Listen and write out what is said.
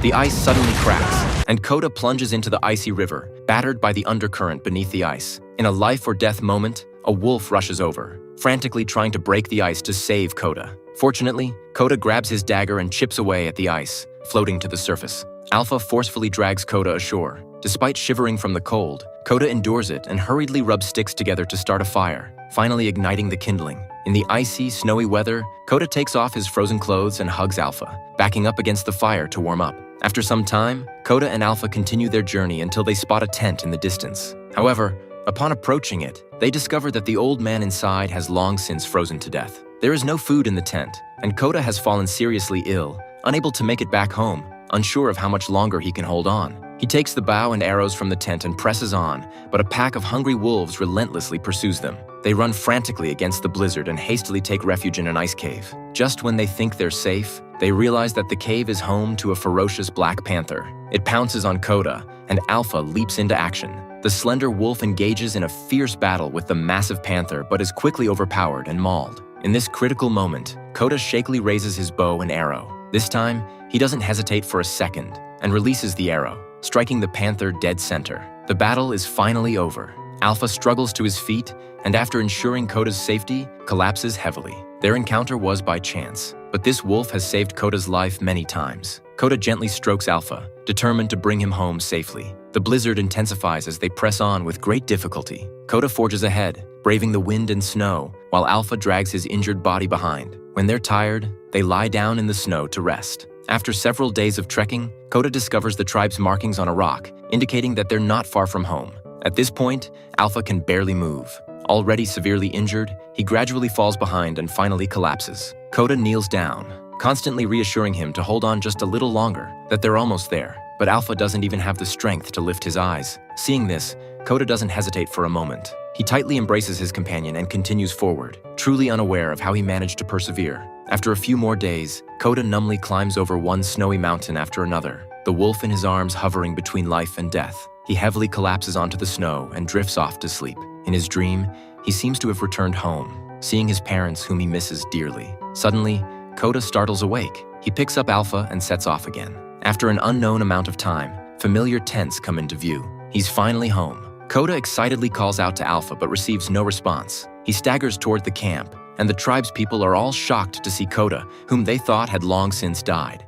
the ice suddenly cracks, and Kota plunges into the icy river, battered by the undercurrent beneath the ice. In a life-or-death moment, a wolf rushes over, frantically trying to break the ice to save Kota. Fortunately, Kota grabs his dagger and chips away at the ice, floating to the surface. Alpha forcefully drags Kota ashore. Despite shivering from the cold, Kota endures it and hurriedly rubs sticks together to start a fire, finally igniting the kindling. In the icy, snowy weather, Kota takes off his frozen clothes and hugs Alpha, backing up against the fire to warm up. After some time, Kota and Alpha continue their journey until they spot a tent in the distance. However, upon approaching it, they discover that the old man inside has long since frozen to death. There is no food in the tent, and Kota has fallen seriously ill, unable to make it back home, unsure of how much longer he can hold on. He takes the bow and arrows from the tent and presses on, but a pack of hungry wolves relentlessly pursues them. They run frantically against the blizzard and hastily take refuge in an ice cave. Just when they think they're safe, they realize that the cave is home to a ferocious black panther. It pounces on Kota, and Alpha leaps into action. The slender wolf engages in a fierce battle with the massive panther but is quickly overpowered and mauled. In this critical moment, Kota shakily raises his bow and arrow. This time, he doesn't hesitate for a second and releases the arrow, striking the panther dead center. The battle is finally over. Alpha struggles to his feet and, after ensuring Kota's safety, collapses heavily. Their encounter was by chance, but this wolf has saved Kota's life many times. Kota gently strokes Alpha, determined to bring him home safely. The blizzard intensifies as they press on with great difficulty. Kota forges ahead, braving the wind and snow, while Alpha drags his injured body behind. When they're tired, they lie down in the snow to rest. After several days of trekking, Kota discovers the tribe's markings on a rock, indicating that they're not far from home. At this point, Alpha can barely move. Already severely injured, he gradually falls behind and finally collapses. Kota kneels down, constantly reassuring him to hold on just a little longer, that they're almost there. But Alpha doesn't even have the strength to lift his eyes. Seeing this, Kota doesn't hesitate for a moment. He tightly embraces his companion and continues forward, truly unaware of how he managed to persevere. After a few more days, Kota numbly climbs over one snowy mountain after another, the wolf in his arms hovering between life and death. He heavily collapses onto the snow and drifts off to sleep. In his dream, he seems to have returned home, seeing his parents whom he misses dearly. Suddenly, Kota startles awake. He picks up Alpha and sets off again. After an unknown amount of time, familiar tents come into view. He's finally home. Kota excitedly calls out to Alpha but receives no response. He staggers toward the camp, and the tribe's people are all shocked to see Kota, whom they thought had long since died.